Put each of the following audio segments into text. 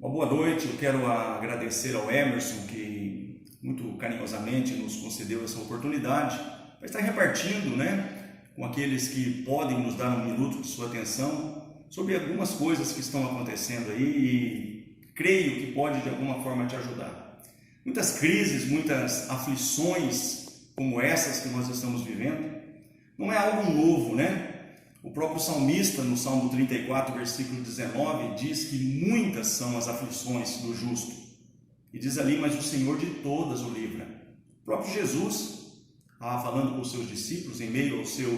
Uma boa noite, eu quero agradecer ao Emerson que muito carinhosamente nos concedeu essa oportunidade para estar repartindo, com aqueles que podem nos dar um minuto de sua atenção sobre algumas coisas que estão acontecendo aí e creio que pode de alguma forma te ajudar. Muitas crises, muitas aflições como essas que nós estamos vivendo, não é algo novo, O próprio salmista, no Salmo 34, versículo 19, diz que muitas são as aflições do justo. E diz ali, mas o Senhor de todas o livra. O próprio Jesus, falando com os seus discípulos, em meio ao seu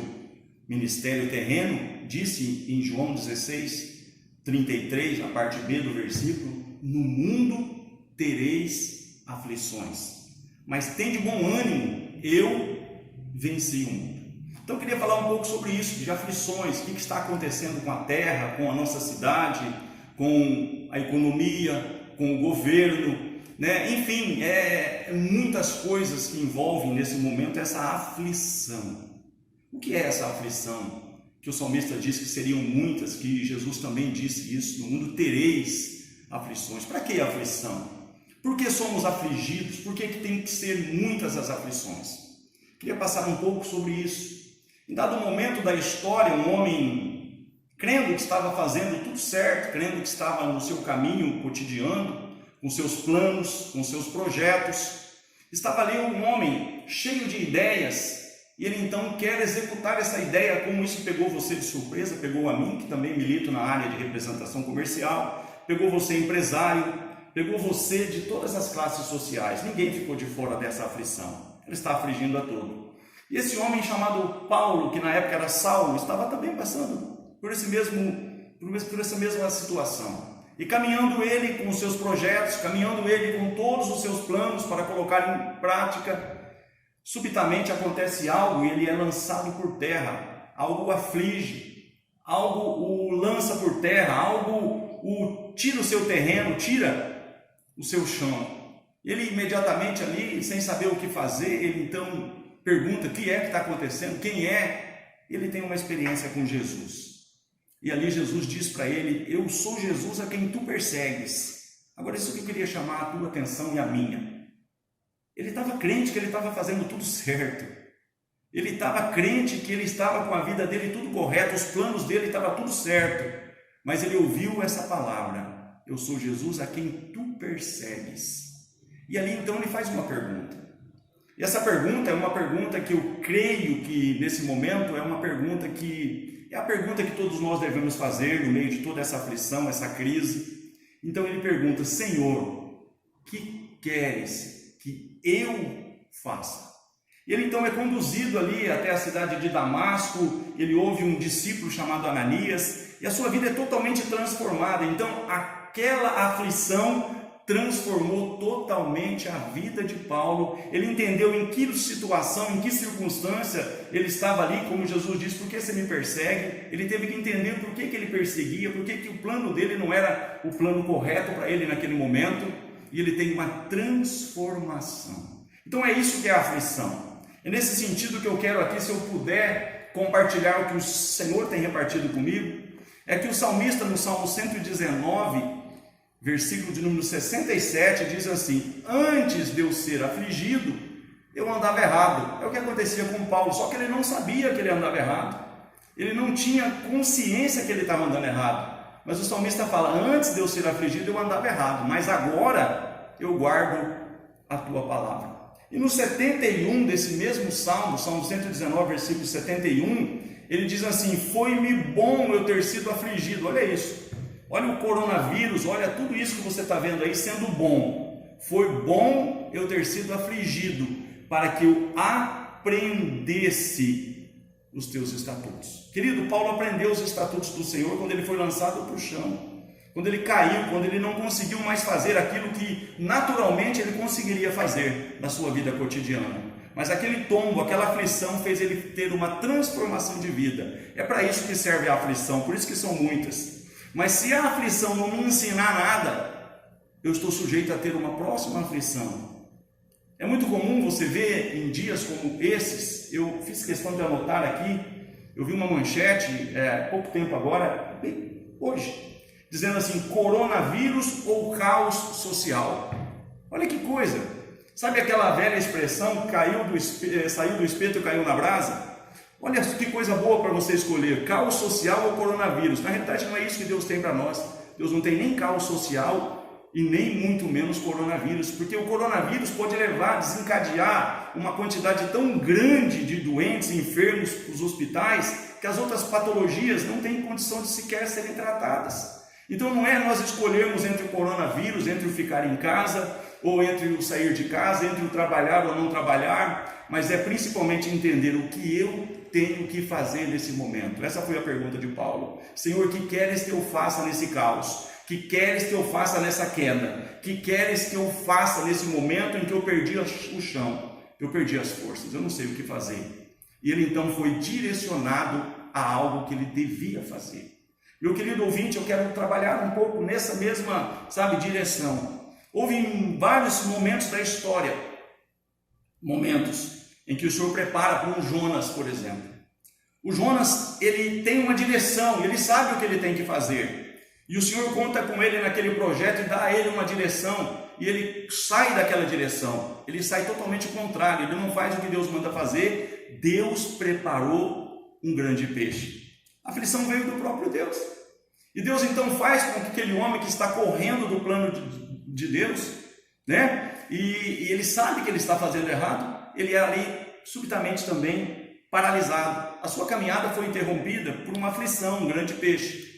ministério terreno, disse em João 16, 33, na parte B do versículo, no mundo tereis aflições, mas tende bom ânimo, eu venci o mundo. Então eu queria falar um pouco sobre isso, de aflições, o que está acontecendo com a terra, com a nossa cidade, com a economia, com o governo, Enfim, muitas coisas que envolvem nesse momento essa aflição. O que é essa aflição? Que o salmista diz que seriam muitas, que Jesus também disse isso, no mundo tereis aflições. Para que aflição? Por que somos afligidos? Por que tem que ser muitas as aflições? Queria passar um pouco sobre isso. Em dado momento da história, um homem, crendo que estava fazendo tudo certo, crendo que estava no seu caminho cotidiano, com seus planos, com seus projetos, estava ali um homem cheio de ideias, e ele então quer executar essa ideia. Como isso pegou você de surpresa, pegou a mim, que também milito na área de representação comercial, pegou você empresário, pegou você de todas as classes sociais. Ninguém ficou de fora dessa aflição, ela está afligindo a todos. E esse homem chamado Paulo, que na época era Saulo, estava também passando por essa mesma situação. E caminhando ele com os seus projetos, caminhando ele com todos os seus planos para colocar em prática, subitamente acontece algo e ele é lançado por terra. Algo o aflige, algo o lança por terra, algo o tira o seu terreno, tira o seu chão. Ele imediatamente ali, sem saber o que fazer, ele então pergunta o que está acontecendo, quem é. Ele tem uma experiência com Jesus. E ali Jesus diz para ele, eu sou Jesus a quem tu persegues. Agora isso que eu queria chamar a tua atenção e a minha. Ele estava crente que ele estava fazendo tudo certo. Ele estava crente que ele estava com a vida dele tudo correto, os planos dele estavam tudo certo. Mas ele ouviu essa palavra, eu sou Jesus a quem tu persegues. E ali então ele faz uma pergunta. E essa pergunta é uma pergunta que eu creio que nesse momento é uma pergunta que é a pergunta que todos nós devemos fazer no meio de toda essa aflição, essa crise. Então ele pergunta, Senhor, que queres que eu faça? E ele então é conduzido ali até a cidade de Damasco, ele ouve um discípulo chamado Ananias, e a sua vida é totalmente transformada. Então aquela aflição transformou totalmente a vida de Paulo. Ele entendeu em que situação, em que circunstância ele estava ali, como Jesus disse, por que você me persegue? Ele teve que entender por que ele perseguia, por que o plano dele não era o plano correto para ele naquele momento, e ele tem uma transformação. Então é isso que é a aflição. É nesse sentido que eu quero aqui, se eu puder compartilhar o que o Senhor tem repartido comigo, é que o salmista no Salmo 119, versículo de número 67, diz assim, antes de eu ser afligido, eu andava errado. É o que acontecia com Paulo, só que ele não sabia que ele andava errado. Ele não tinha consciência que ele estava andando errado. Mas o salmista fala, antes de eu ser afligido, eu andava errado, mas agora eu guardo a tua palavra. E no 71 desse mesmo Salmo, Salmo 119, versículo 71, ele diz assim, foi-me bom eu ter sido afligido. Olha isso. Olha o coronavírus, olha tudo isso que você está vendo aí sendo bom. Foi bom eu ter sido afligido, para que eu aprendesse os teus estatutos. Querido, Paulo aprendeu os estatutos do Senhor quando ele foi lançado para o chão. Quando ele caiu, quando ele não conseguiu mais fazer aquilo que naturalmente ele conseguiria fazer na sua vida cotidiana. Mas aquele tombo, aquela aflição fez ele ter uma transformação de vida. É para isso que serve a aflição, por isso que são muitas. Mas se a aflição não me ensinar nada, eu estou sujeito a ter uma próxima aflição. É muito comum você ver em dias como esses, eu fiz questão de anotar aqui, eu vi uma manchete há pouco tempo agora, hoje, dizendo assim, coronavírus ou caos social. Olha que coisa! Sabe aquela velha expressão, saiu do espeto e caiu na brasa? Olha que coisa boa para você escolher, caos social ou coronavírus. Na realidade não é isso que Deus tem para nós. Deus não tem nem caos social e nem muito menos coronavírus, porque o coronavírus pode desencadear uma quantidade tão grande de doentes e enfermos para os hospitais, que as outras patologias não têm condição de sequer serem tratadas. Então não é nós escolhermos entre o coronavírus, entre o ficar em casa, ou entre o sair de casa, entre o trabalhar ou não trabalhar, mas é principalmente entender o que eu tenho que fazer nesse momento. Essa foi a pergunta de Paulo. Senhor, que queres que eu faça nesse caos? Que queres que eu faça nessa queda? Que queres que eu faça nesse momento em que eu perdi o chão? Eu perdi as forças, eu não sei o que fazer. E ele então foi direcionado a algo que ele devia fazer. Meu querido ouvinte, eu quero trabalhar um pouco nessa mesma, direção. Houve em vários momentos da história, momentos em que o Senhor prepara para um Jonas, por exemplo. O Jonas, ele tem uma direção, ele sabe o que ele tem que fazer. E o Senhor conta com ele naquele projeto e dá a ele uma direção. E ele sai daquela direção, ele sai totalmente contrário, ele não faz o que Deus manda fazer. Deus preparou um grande peixe. A aflição veio do próprio Deus. E Deus então faz com que aquele homem que está correndo do plano de Deus, e ele sabe que ele está fazendo errado, ele é ali subitamente também paralisado. A sua caminhada foi interrompida por uma aflição, um grande peixe.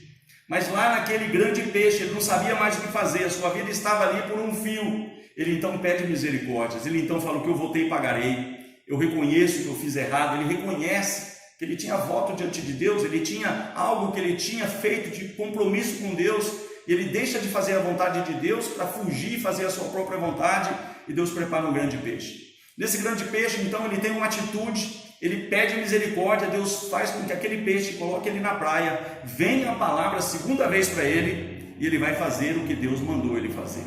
Mas lá naquele grande peixe, ele não sabia mais o que fazer, a sua vida estava ali por um fio. Ele então pede misericórdias, ele então fala: o que eu voltei e pagarei. Eu reconheço que eu fiz errado, ele reconhece que ele tinha voto diante de Deus, ele tinha algo que ele tinha feito de compromisso com Deus, e ele deixa de fazer a vontade de Deus para fugir e fazer a sua própria vontade, e Deus prepara um grande peixe. Nesse grande peixe, então, ele tem uma atitude, ele pede misericórdia, Deus faz com que aquele peixe coloque ele na praia, venha a palavra a segunda vez para ele, e ele vai fazer o que Deus mandou ele fazer.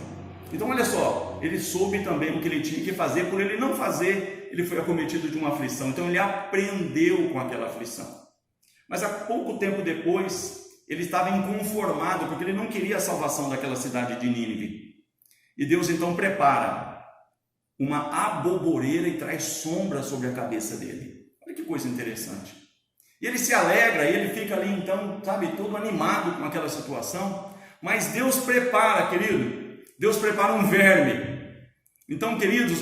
Então olha só, ele soube também o que ele tinha que fazer, por ele não fazer, ele foi acometido de uma aflição, então ele aprendeu com aquela aflição. Mas há pouco tempo depois, ele estava inconformado, porque ele não queria a salvação daquela cidade de Nínive. E Deus então prepara uma aboboreira e traz sombra sobre a cabeça dele. Olha que coisa interessante. E ele se alegra, e ele fica ali então, todo animado com aquela situação. Mas Deus prepara, querido, Deus prepara um verme. Então, queridos,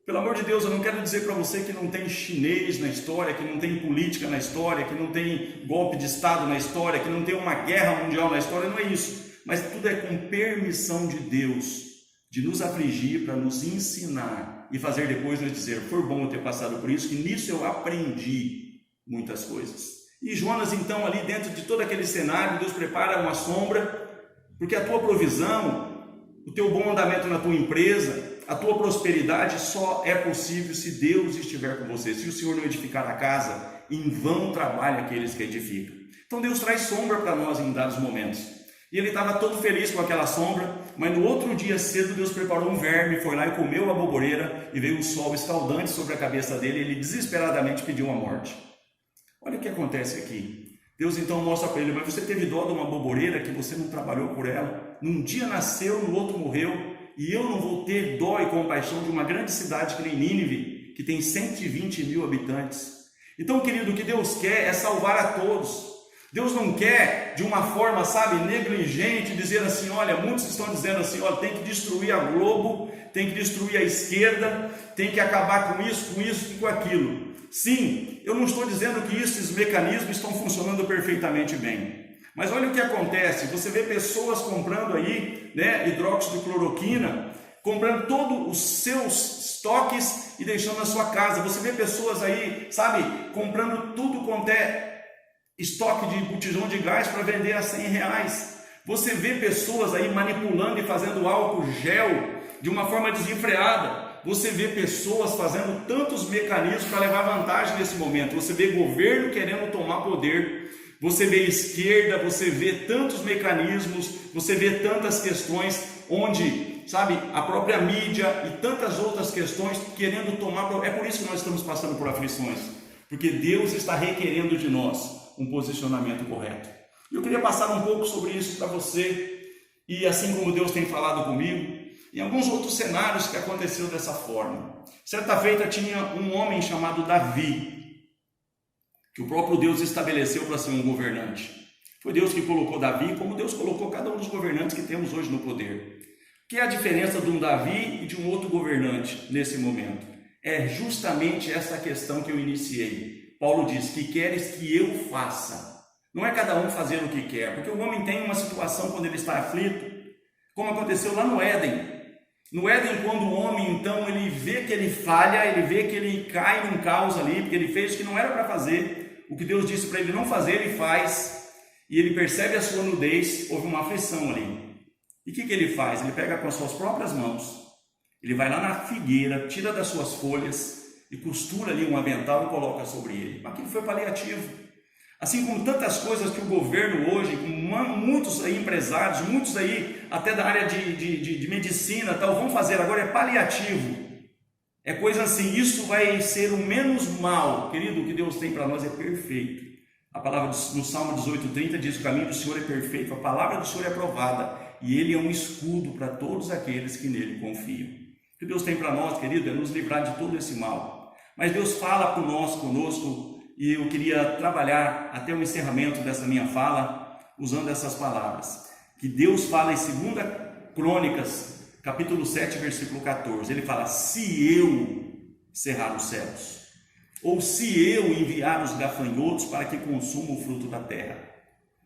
pelo amor de Deus, eu não quero dizer para você que não tem chinês na história, que não tem política na história, que não tem golpe de Estado na história, que não tem uma guerra mundial na história, não é isso. Mas tudo é com permissão de Deus, de nos afligir para nos ensinar e fazer depois nos dizer: foi bom eu ter passado por isso, que nisso eu aprendi muitas coisas. E Jonas então, ali dentro de todo aquele cenário, Deus prepara uma sombra, porque a tua provisão, o teu bom andamento na tua empresa, a tua prosperidade só é possível se Deus estiver com você. Se o Senhor não edificar a casa, em vão trabalham aqueles que edificam. Então Deus traz sombra para nós em dados momentos. E ele estava todo feliz com aquela sombra, mas no outro dia cedo Deus preparou um verme, foi lá e comeu a aboboreira, e veio um sol escaldante sobre a cabeça dele, e ele desesperadamente pediu a morte. Olha o que acontece aqui. Deus então mostra para ele: mas você teve dó de uma aboboreira que você não trabalhou por ela? Num dia nasceu, no outro morreu, e eu não vou ter dó e compaixão de uma grande cidade que nem Nínive, que tem 120 mil habitantes. Então, querido, o que Deus quer é salvar a todos. Deus não quer de uma forma, negligente, dizer assim: olha, muitos estão dizendo assim, olha, tem que destruir a Globo, tem que destruir a esquerda, tem que acabar com isso e com aquilo. Sim, eu não estou dizendo que esses mecanismos estão funcionando perfeitamente bem. Mas olha o que acontece, você vê pessoas comprando aí, hidróxido de cloroquina, comprando todos os seus estoques e deixando na sua casa. Você vê pessoas aí, comprando tudo quanto é estoque de botijão de gás para vender a R$100. Você vê pessoas aí manipulando e fazendo álcool gel de uma forma desenfreada. Você vê pessoas fazendo tantos mecanismos para levar vantagem nesse momento. Você vê governo querendo tomar poder. Você vê esquerda, você vê tantos mecanismos, você vê tantas questões onde, a própria mídia e tantas outras questões querendo tomar. É por isso que nós estamos passando por aflições, porque Deus está requerendo de nós um posicionamento correto. Eu queria passar um pouco sobre isso para você, e assim como Deus tem falado comigo, em alguns outros cenários que aconteceu dessa forma. Certa feita tinha um homem chamado Davi, que o próprio Deus estabeleceu para ser um governante. Foi Deus que colocou Davi, como Deus colocou cada um dos governantes que temos hoje no poder. Que é a diferença de um Davi e de um outro governante nesse momento? É justamente essa questão que eu iniciei. Paulo diz: que queres que eu faça? Não é cada um fazer o que quer, porque o homem tem uma situação quando ele está aflito, como aconteceu lá no Éden. No Éden, quando o homem, então, ele vê que ele falha, ele vê que ele cai num caos ali, porque ele fez o que não era para fazer, o que Deus disse para ele não fazer, ele faz, e ele percebe a sua nudez, houve uma aflição ali. E o que ele faz? Ele pega com as suas próprias mãos, ele vai lá na figueira, tira das suas folhas e costura ali um avental e coloca sobre ele. Aquilo foi paliativo. Assim como tantas coisas que o governo hoje, muitos aí empresários, muitos aí até da área de medicina tal, vão fazer agora, é paliativo. É coisa assim, isso vai ser o menos mal. Querido, o que Deus tem para nós é perfeito. A palavra no Salmo 18:30 diz: o caminho do Senhor é perfeito, a palavra do Senhor é aprovada, e Ele é um escudo para todos aqueles que nele confiam. O que Deus tem para nós, querido, é nos livrar de todo esse mal. Mas Deus fala conosco, e eu queria trabalhar até o encerramento dessa minha fala, usando essas palavras, que Deus fala em 2 Crônicas, capítulo 7, versículo 14, ele fala: se eu cerrar os céus, ou se eu enviar os gafanhotos para que consumam o fruto da terra,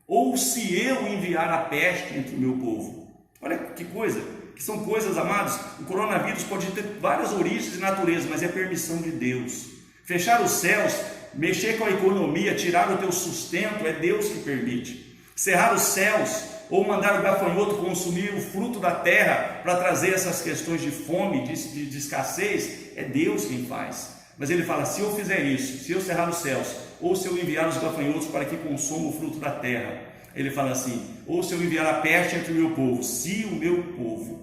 ou se eu enviar a peste entre o meu povo. Olha que coisa, que são coisas, amados. O coronavírus pode ter várias origens e naturezas, mas é permissão de Deus. Fechar os céus, mexer com a economia, tirar o teu sustento, é Deus que permite. Cerrar os céus ou mandar o gafanhoto consumir o fruto da terra para trazer essas questões de fome, de escassez, é Deus quem faz. Mas ele fala: se eu fizer isso, se eu cerrar os céus, ou se eu enviar os gafanhotos para que consumam o fruto da terra, ele fala assim: ou se eu enviar a peste entre o meu povo, se o meu povo,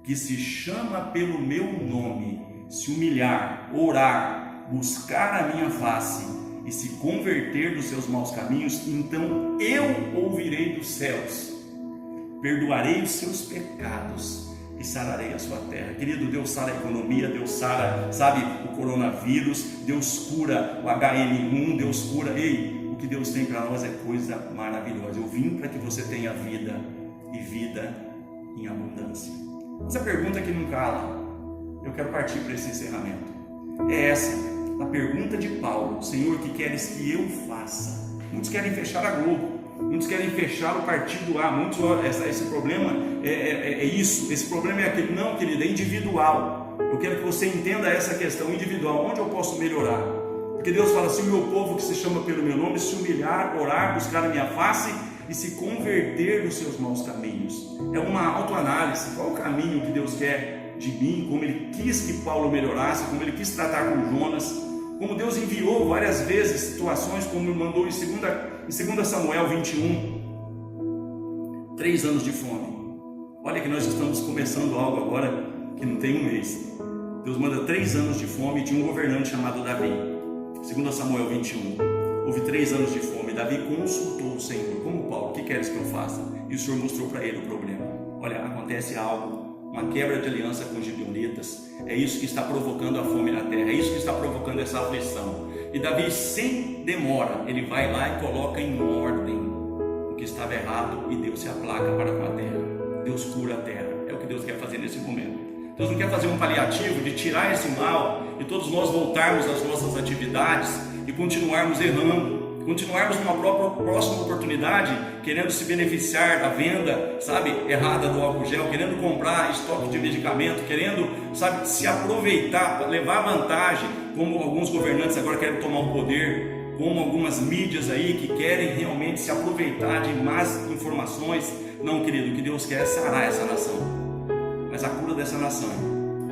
que se chama pelo meu nome, se humilhar, orar, buscar a minha face e se converter dos seus maus caminhos, então eu ouvirei dos céus, perdoarei os seus pecados e sararei a sua terra. Querido, Deus sara a economia, Deus sara, sabe, o coronavírus, Deus cura o HN1, Deus cura. Ei, o que Deus tem para nós é coisa maravilhosa. Eu vim para que você tenha vida e vida em abundância. Essa pergunta que não cala, eu quero partir para esse encerramento. É essa, a pergunta de Paulo: Senhor, que queres que eu faça? Muitos querem fechar a Globo, muitos querem fechar o partido A, muitos, esse problema é isso, esse problema é aquele. Não, querido, é individual. Eu quero que você entenda essa questão individual, onde eu posso melhorar. Porque Deus fala: se o meu povo que se chama pelo meu nome se humilhar, orar, buscar a minha face e se converter dos seus maus caminhos. É uma autoanálise. Qual o caminho que Deus quer de mim? Como Ele quis que Paulo melhorasse, como Ele quis tratar com Jonas, como Deus enviou várias vezes situações, como mandou em 2 Samuel 21, 3 anos de fome. Olha que nós estamos começando algo agora que não tem um mês. Deus manda 3 anos de fome e tinha um governante chamado Davi. 2 Samuel 21, houve 3 anos de fome. Davi consultou o Senhor: como, Paulo, o que queres que eu faça? E o Senhor mostrou para ele o problema. Olha, acontece algo, uma quebra de aliança com os gibeonitas. É isso que está provocando a fome na terra, é isso que está provocando essa aflição. E Davi, sem demora, ele vai lá e coloca em ordem o que estava errado, e Deus se aplaca para com a terra. Deus cura a terra. É o que Deus quer fazer nesse momento. Deus não quer fazer um paliativo de tirar esse mal e todos nós voltarmos às nossas atividades e continuarmos errando, continuarmos numa próxima oportunidade querendo se beneficiar da venda, sabe, errada do álcool gel, querendo comprar estoque de medicamento, querendo, sabe, se aproveitar, levar vantagem, como alguns governantes agora querem tomar o poder, como algumas mídias aí que querem realmente se aproveitar de más informações. Não, querido, o que Deus quer é sarar essa nação. Mas a cura dessa nação,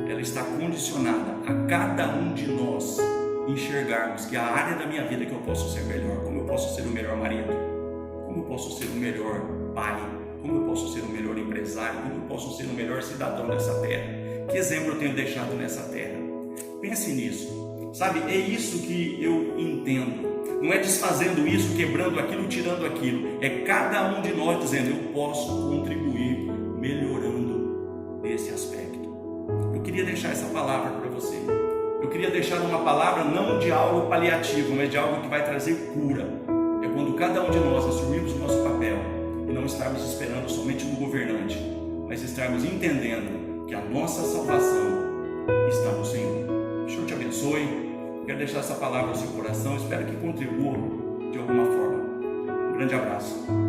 ela está condicionada a cada um de nós enxergarmos que a área da minha vida que eu posso ser melhor, como eu posso ser o melhor marido, como eu posso ser o melhor pai, como eu posso ser o melhor empresário, como eu posso ser o melhor cidadão dessa terra. Que exemplo eu tenho deixado nessa terra? Pense nisso, sabe? É isso que eu entendo. Não é desfazendo isso, quebrando aquilo, tirando aquilo. É cada um de nós dizendo: eu posso contribuir melhorando nesse aspecto. Eu queria deixar essa palavra para você. Eu queria deixar uma palavra não de algo paliativo, mas de algo que vai trazer cura. É quando cada um de nós assumirmos o nosso papel e não estarmos esperando somente no governante, mas estarmos entendendo que a nossa salvação está no Senhor. O Senhor te abençoe. Quero deixar essa palavra no seu coração. Espero que contribua de alguma forma. Um grande abraço.